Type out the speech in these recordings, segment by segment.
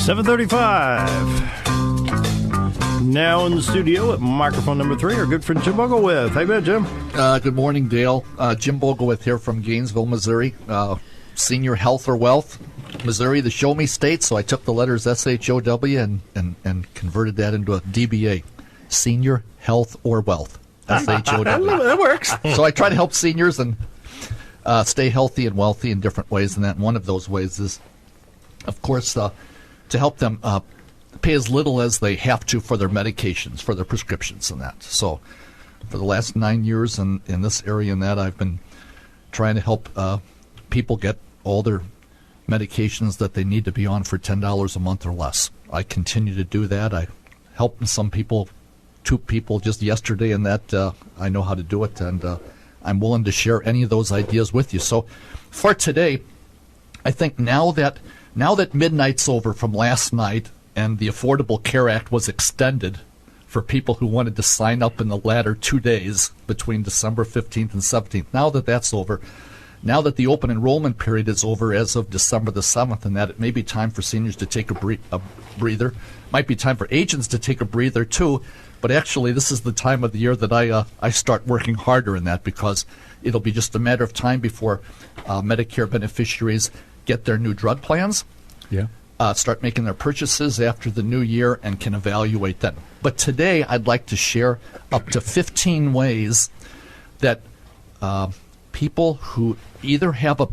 7:35. Now in the studio at microphone number 3, our good friend Jim Bogowth. How you been, Jim? Good morning, Dale. Jim Bogowth here from Gainesville, Missouri. Senior Health or Wealth, Missouri, the show me state, so I took the letters SHOW and converted that into a DBA, Senior Health or Wealth, SHOW. That works. So I try to help seniors and stay healthy and wealthy in different ways, and that one of those ways is, of course, to help them pay as little as they have to for their medications, for their prescriptions and that. So for the last 9 years in this area and that, I've been trying to help people get all their medications that they need to be on for $10 a month or less. I continue to do that. I helped some people, 2 people just yesterday, and that I know how to do it, and I'm willing to share any of those ideas with you. So for today, I think now that midnight's over from last night and the Affordable Care Act was extended for people who wanted to sign up in the latter 2 days between December 15th and 17th, now that that's over, now that the open enrollment period is over as of December the 7th, and that it may be time for seniors to take a breather, might be time for agents to take a breather too, but actually this is the time of the year that I start working harder in that, because it'll be just a matter of time before Medicare beneficiaries get their new drug plans, start making their purchases after the new year, and can evaluate them. But today I'd like to share up to 15 ways that people who either have a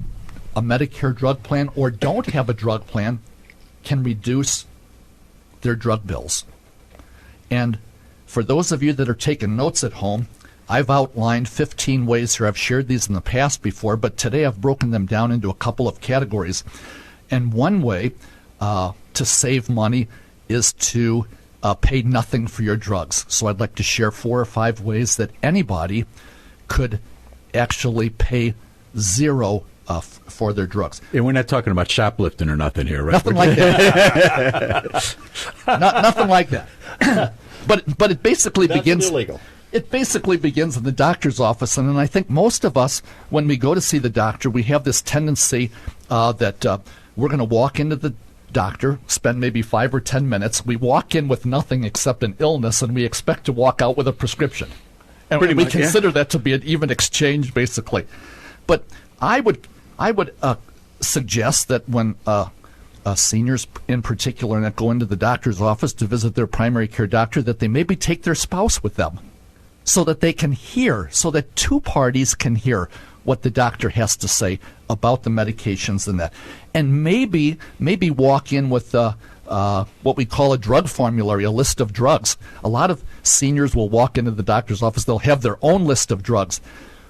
Medicare drug plan or don't have a drug plan can reduce their drug bills. And for those of you that are taking notes at home, I've outlined 15 ways here. I've shared these in the past before, but today I've broken them down into a couple of categories. And one way to save money is to pay nothing for your drugs. So I'd like to share 4 or 5 ways that anybody could actually pay zero for their drugs. And we're not talking about shoplifting or nothing here, right? Nothing like that. Nothing like that. But it basically begins. Illegal. It basically begins in the doctor's office, and I think most of us, when we go to see the doctor, we have this tendency that we're going to walk into the doctor, spend maybe 5 or 10 minutes. We walk in with nothing except an illness, and we expect to walk out with a prescription. And we consider that to be an even exchange, basically. But I would suggest that when seniors in particular that go into the doctor's office to visit their primary care doctor, that they maybe take their spouse with them so that they can hear, so that 2 parties can hear what the doctor has to say about the medications and that. And maybe walk in with what we call a drug formulary, a list of drugs. A lot of seniors will walk into the doctor's office, they'll have their own list of drugs.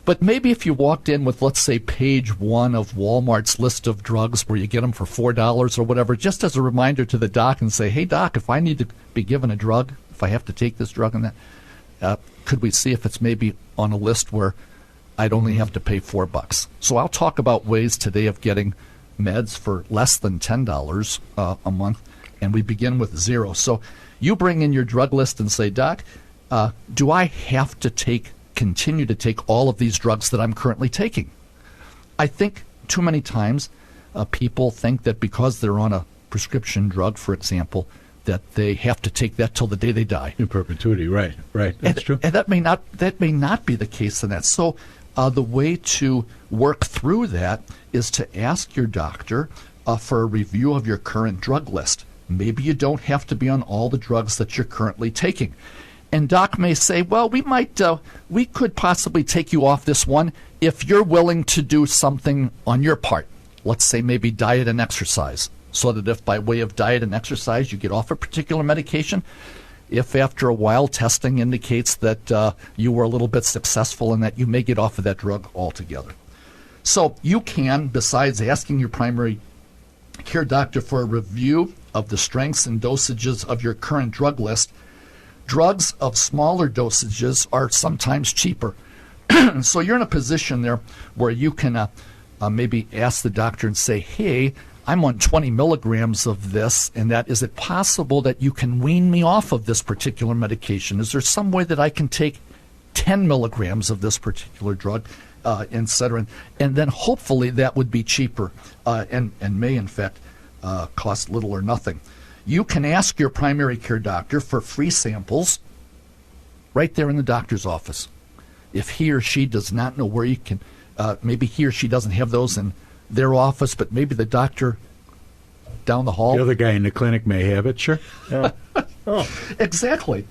But maybe if you walked in with, let's say, page 1 of Walmart's list of drugs where you get them for $4 or whatever, just as a reminder to the doc and say, hey, doc, if I need to be given a drug, if I have to take this drug and that, could we see if it's maybe on a list where I'd only have to pay $4? So I'll talk about ways today of getting meds for less than $10 a month, and we begin with 0. So you bring in your drug list and say, doc, do I have to continue to take all of these drugs that I'm currently taking? I think too many times people think that because they're on a prescription drug, for example, that they have to take that till the day they die. In perpetuity, right. That's true. And that may not be the case in that. So the way to work through that is to ask your doctor for a review of your current drug list. Maybe you don't have to be on all the drugs that you're currently taking. And doc may say, well, we could possibly take you off this one if you're willing to do something on your part. Let's say maybe diet and exercise. So that if by way of diet and exercise you get off a particular medication, if after a while testing indicates that you were a little bit successful in that, you may get off of that drug altogether. So you can, besides asking your primary care doctor for a review of the strengths and dosages of your current drug list, drugs of smaller dosages are sometimes cheaper. So you're in a position there where you can maybe ask the doctor and say, hey, I'm on 20 milligrams of this, and that, is it possible that you can wean me off of this particular medication? Is there some way that I can take 10 milligrams of this particular drug, et cetera? And then hopefully that would be cheaper and may, in fact, cost little or nothing. you can ask your primary care doctor for free samples right there in the doctor's office. If he or she does not know where you can, maybe he or she doesn't have those in their office, but maybe the doctor down the hall. The other guy in the clinic may have it, sure. Yeah. Oh. Exactly.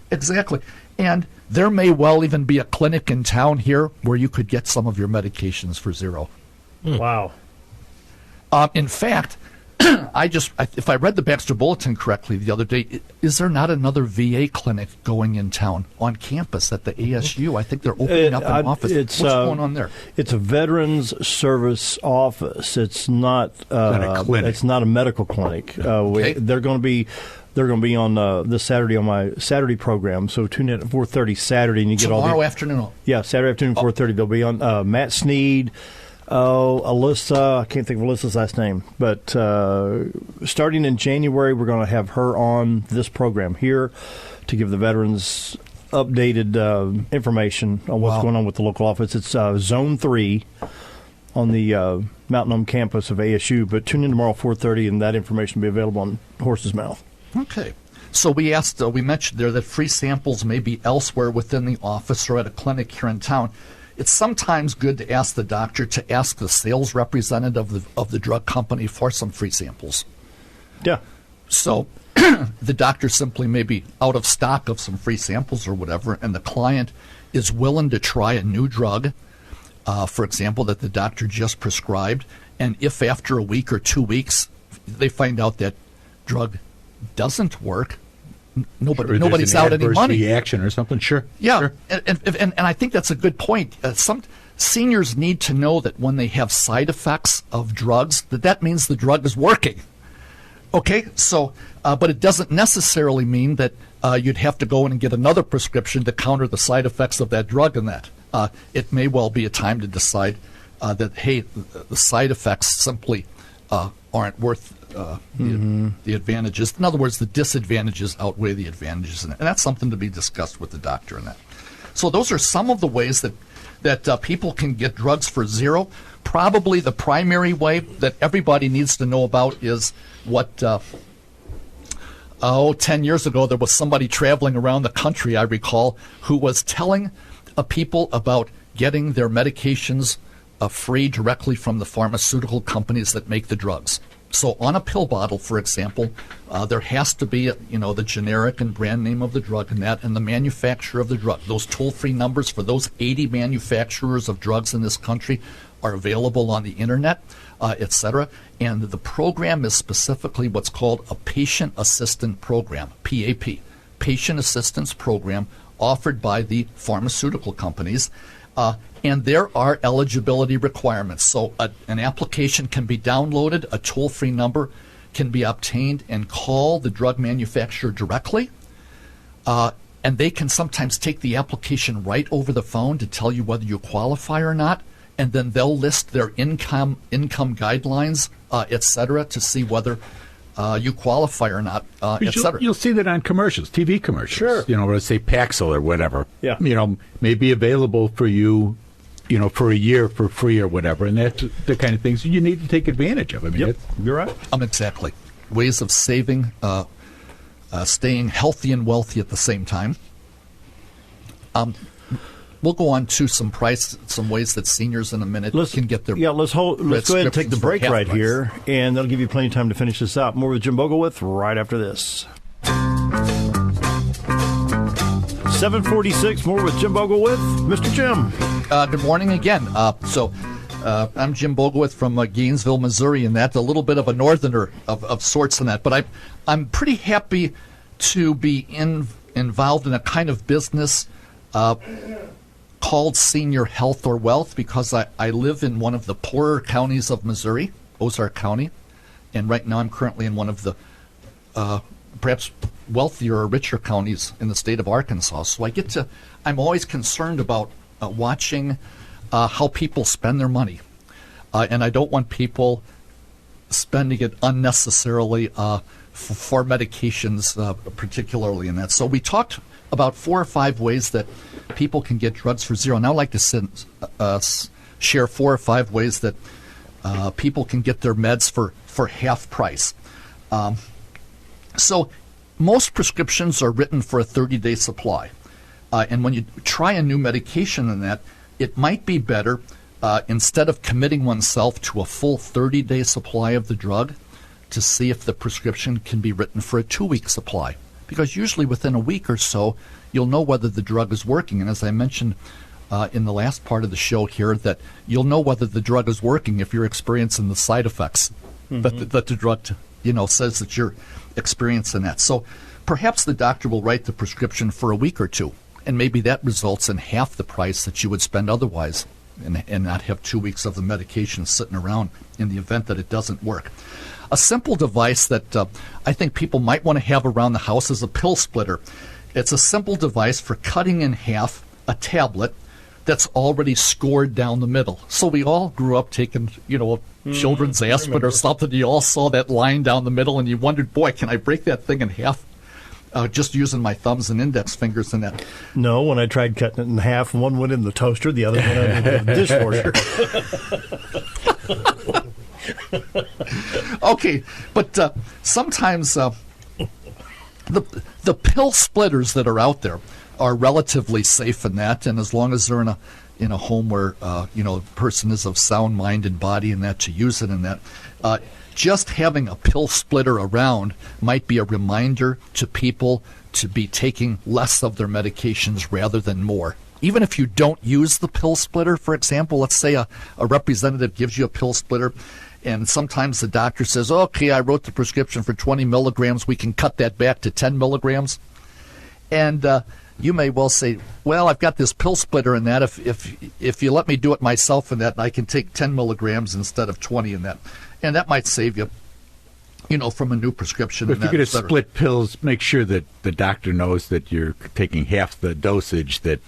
And there may well even be a clinic in town here where you could get some of your medications for zero. Wow. In fact, if I read the Baxter Bulletin correctly the other day, is there not another VA clinic going in town on campus at the ASU? I think they're opening up an office. What's going on there? It's a Veterans Service office. It's not a clinic. It's not a medical clinic. Okay. They're going to be on this Saturday on my Saturday program. So tune in at 4:30 Saturday, and you get all Tomorrow afternoon. Yeah, Saturday afternoon 4:30. They'll be on Matt Sneed. Alyssa, I can't think of Alyssa's last name, but starting in January, we're going to have her on this program here to give the veterans updated information on what's going on with the local office. It's Zone 3 on the Mountain Home campus of ASU, but tune in tomorrow 4:30, and that information will be available on Horse's Mouth. Okay. So we mentioned there that free samples may be elsewhere within the office or at a clinic here in town. It's sometimes good to ask the doctor to ask the sales representative of the drug company for some free samples. Yeah. So the doctor simply may be out of stock of some free samples or whatever, and the client is willing to try a new drug, for example, that the doctor just prescribed, and if after a week or 2 weeks they find out that drug doesn't work, nobody's out any money. Reaction or something, sure. Yeah, sure. And I think that's a good point. Some seniors need to know that when they have side effects of drugs, that means the drug is working. Okay, so, but it doesn't necessarily mean that you'd have to go in and get another prescription to counter the side effects of that drug and that. It may well be a time to decide that, hey, the side effects simply aren't worth the advantages. In other words, the disadvantages outweigh the advantages, and that's something to be discussed with the doctor. And that. So those are some of the ways that people can get drugs for zero. Probably the primary way that everybody needs to know about is what 10 years ago there was somebody traveling around the country, I recall, who was telling people about getting their medications free directly from the pharmaceutical companies that make the drugs. So on a pill bottle, for example, there has to be, the generic and brand name of the drug and the manufacturer of the drug. Those toll-free numbers for those 80 manufacturers of drugs in this country are available on the internet, etc. And the program is specifically what's called a patient assistant program, PAP, patient assistance program offered by the pharmaceutical companies. And there are eligibility requirements. So an application can be downloaded, a toll-free number can be obtained, and call the drug manufacturer directly. And they can sometimes take the application right over the phone to tell you whether you qualify or not. And then they'll list their income guidelines, et cetera, to see whether you qualify or not, et cetera. You'll see that on commercials, TV commercials. Sure. Let's say Paxil or whatever. Yeah. May be available for you, for a year for free or whatever. And that's the kind of things you need to take advantage of. I mean, you're right. Exactly. Ways of saving, staying healthy and wealthy at the same time. We'll go on to some ways that seniors in a minute can get their let's go ahead and take the break right price here, and that'll give you plenty of time to finish this up. More with Jim Bogowth right after this. 7:46. More with Jim Bogowth, Mr. Jim. Good morning again. I'm Jim Bogowth from Gainesville, Missouri, and that's a little bit of a northerner of sorts in that. But I'm pretty happy to be involved in a kind of business called Senior Health or Wealth, because I live in one of the poorer counties of Missouri, Ozark County, and right now I'm currently in one of the perhaps wealthier or richer counties in the state of Arkansas. So I'm always concerned about watching how people spend their money, and I don't want people spending it unnecessarily for medications, particularly in that. So we talked about 4 or 5 ways that people can get drugs for zero. Now I'd like to share 4 or 5 ways that people can get their meds for half price. So most prescriptions are written for a 30-day supply. And when you try a new medication in that, it might be better, instead of committing oneself to a full 30-day supply of the drug, to see if the prescription can be written for a 2-week supply. Because usually within a week or so, you'll know whether the drug is working. And as I mentioned in the last part of the show here, that you'll know whether the drug is working if you're experiencing the side effects that the drug says that you're experiencing that. So perhaps the doctor will write the prescription for a week or two, and maybe that results in half the price that you would spend otherwise, and not have 2 weeks of the medication sitting around in the event that it doesn't work. A simple device that I think people might want to have around the house is a pill splitter. It's a simple device for cutting in half a tablet that's already scored down the middle. So we all grew up taking, children's aspirin or something. You all saw that line down the middle, and you wondered, boy, can I break that thing in half? Just using my thumbs and index fingers in that. No, when I tried cutting it in half, one went in the toaster, the other went in the dishwasher. Okay, but sometimes the pill splitters that are out there are relatively safe in that, and as long as they're in a home where the person is of sound mind and body, and that to use it in that. Just having a pill splitter around might be a reminder to people to be taking less of their medications rather than more. Even if you don't use the pill splitter, for example, let's say a representative gives you a pill splitter, and sometimes the doctor says, okay, I wrote the prescription for 20 milligrams, we can cut that back to 10 milligrams. And you may well say, well, I've got this pill splitter in that. If you let me do it myself in that, I can take 10 milligrams instead of 20 in that. And that might save you, from a new prescription. But if you're going to split pills, make sure that the doctor knows that you're taking half the dosage that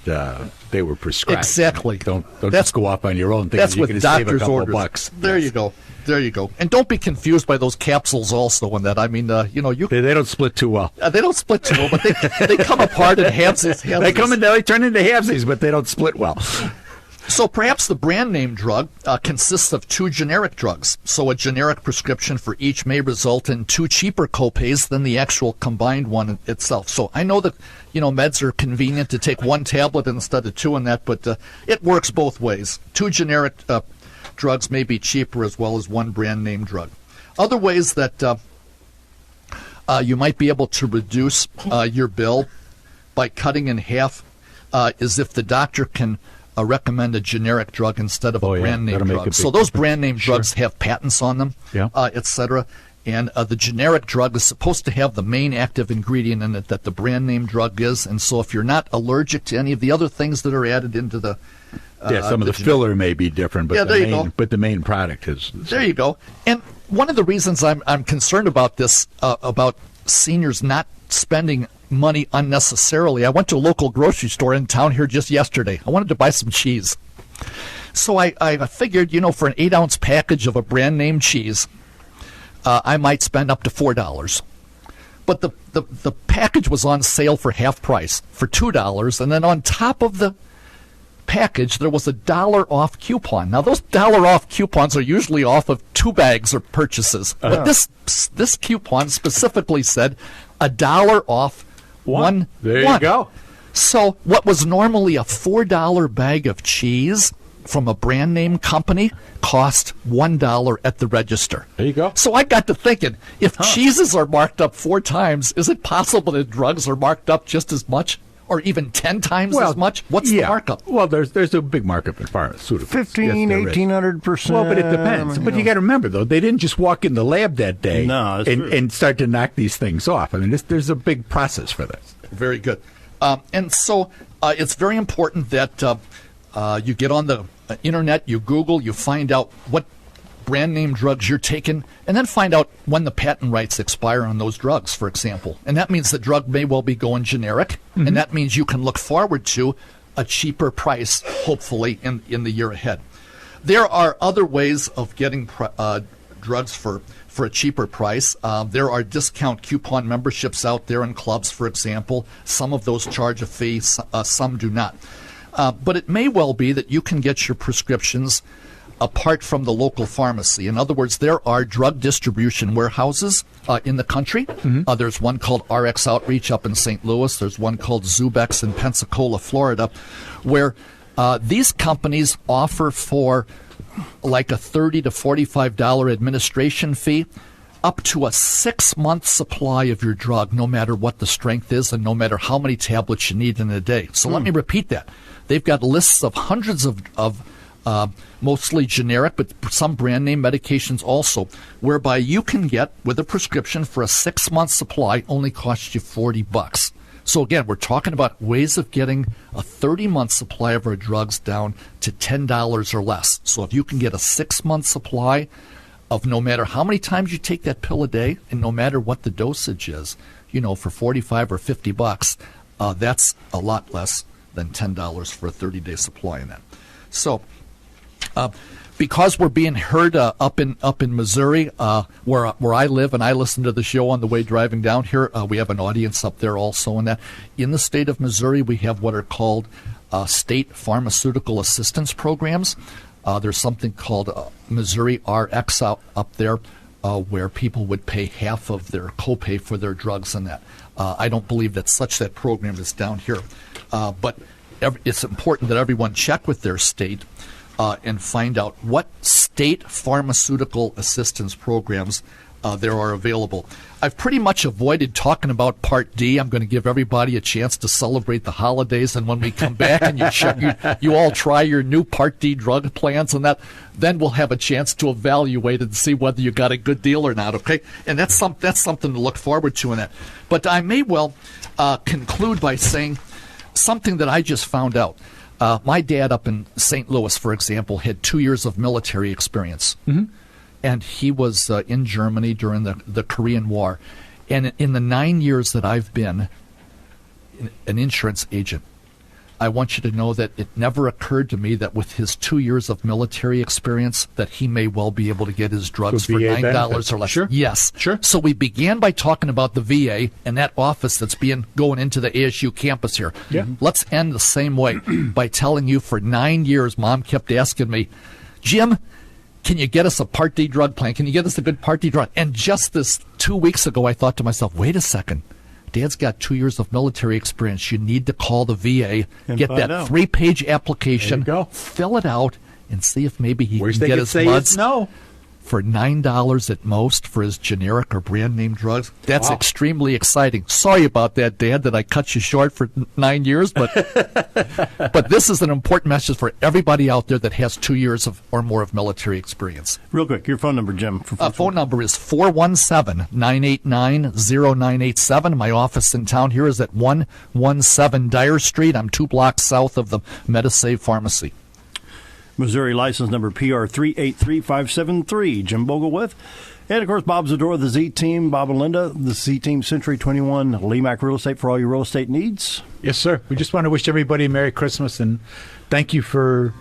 they were prescribed. Exactly. Don't just go off on your own. That's you're what going to save a doctor's couple orders. bucks. There you go. There you go. And don't be confused by those capsules also in that. I mean, They don't split too well. They don't split too well, but they come apart in halvesies. They turn into halvesies, but they don't split well. So perhaps the brand name drug consists of 2 generic drugs. So a generic prescription for each may result in 2 cheaper copays than the actual combined one itself. So I know that, meds are convenient to take 1 tablet instead of 2 in that, but it works both ways. 2 generic drugs may be cheaper as well as 1 brand name drug. Other ways that you might be able to reduce your bill by cutting in half is if the doctor can recommend a generic drug instead of a brand name drug. So those brand name drugs have patents on them, etc. And the generic drug is supposed to have the main active ingredient in it that the brand name drug is. And so if you're not allergic to any of the other things that are added into the some of the filler may be different, but the main product is. There you go. And one of the reasons I'm concerned about this, about seniors not spending money unnecessarily. I went to a local grocery store in town here just yesterday. I wanted to buy some cheese. So I figured, for an 8-ounce package of a brand name cheese, I might spend up to $4. But the package was on sale for half price, for $2, and then on top of the package there was a $1 off coupon. Now those $1 off coupons are usually off of 2 bags or purchases. But this coupon specifically said $1 off one. There you go. So what was normally a $4 bag of cheese from a brand name company cost $1 at the register. There you go. So I got to thinking, if cheeses are marked up 4 times, is it possible that drugs are marked up just as much? Or even 10 times as much? What's the markup? Well, there's a big markup in pharmaceuticals. 1,800%. Well, but it depends. But you got to remember, though, they didn't just walk in the lab that day and start to knock these things off. I mean, there's a big process for this. Very good. And so it's very important that you get on the internet, you Google, you find out what brand name drugs you're taking, and then find out when the patent rights expire on those drugs, for example. And that means the drug may well be going generic, and that means you can look forward to a cheaper price, hopefully, in the year ahead. There are other ways of getting drugs for a cheaper price. There are discount coupon memberships out there in clubs, for example. Some of those charge a fee, some do not. But it may well be that you can get your prescriptions apart from the local pharmacy. In other words, there are drug distribution warehouses in the country. There's one called RX Outreach up in St. Louis. There's one called Zubex in Pensacola, Florida, where these companies offer for like a $30 to $45 administration fee up to a 6-month supply of your drug, no matter what the strength is and no matter how many tablets you need in a day. So let me repeat that. They've got lists of hundreds of mostly generic, but some brand name medications also, whereby you can get, with a prescription for a 6-month supply, only costs you $40. So again, we're talking about ways of getting a 30-month supply of our drugs down to $10 or less. So if you can get a 6-month supply of no matter how many times you take that pill a day and no matter what the dosage is, for $45 or $50, that's a lot less than $10 for a 30-day supply in that. So because we're being heard up in Missouri, where I live, and I listen to the show on the way driving down here, we have an audience up there also in that. In the state of Missouri, we have what are called state pharmaceutical assistance programs. There's something called Missouri RX up there, where people would pay half of their copay for their drugs and that. I don't believe that program is down here. But it's important that everyone check with their state and find out what state pharmaceutical assistance programs there are available. I've pretty much avoided talking about Part D. I'm going to give everybody a chance to celebrate the holidays, and when we come back and you all try your new Part D drug plans and that, then we'll have a chance to evaluate and see whether you got a good deal or not, okay? And that's something to look forward to in that. But I may well conclude by saying something that I just found out. My dad up in St. Louis, for example, had 2 years of military experience. And he was in Germany during the Korean War. And in the 9 years that I've been an insurance agent, I want you to know that it never occurred to me that with his 2 years of military experience that he may well be able to get his drugs for $9 or less. Sure. Yes. Sure. So we began by talking about the VA and that office that's going into the ASU campus here. Yeah. Let's end the same way by telling you for 9 years, Mom kept asking me, Jim, can you get us a Part D drug plan? Can you get us a good Part D drug? And just this 2 weeks ago, I thought to myself, wait a second. Dad's got 2 years of military experience. You need to call the VA, and get that 3-page application, go. fill it out, and see if maybe he Where's can get his bloods no? for $9 at most for his generic or brand name drugs. That's extremely exciting. Sorry about that, Dad, that I cut you short for 9 years, but but this is an important message for everybody out there that has 2 years or more of military experience. Real quick, your phone number, Jim. Phone number is 417-989-0987. My office in town here is at 117 Dyer Street. I'm 2 blocks south of the Medisave Pharmacy. Missouri license number PR 383573. Jim Bogowth. And, of course, Bob Zadora, the Z-Team, Bob and Linda, the Z-Team Century 21, Lemac Real Estate for all your real estate needs. Yes, sir. We just want to wish everybody a Merry Christmas, and thank you for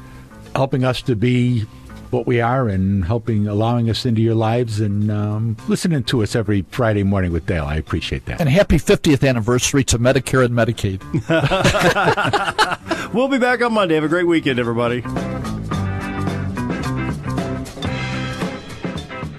helping us to be what we are and allowing us into your lives and listening to us every Friday morning with Dale. I appreciate that. And happy 50th anniversary to Medicare and Medicaid. We'll be back on Monday. Have a great weekend, everybody.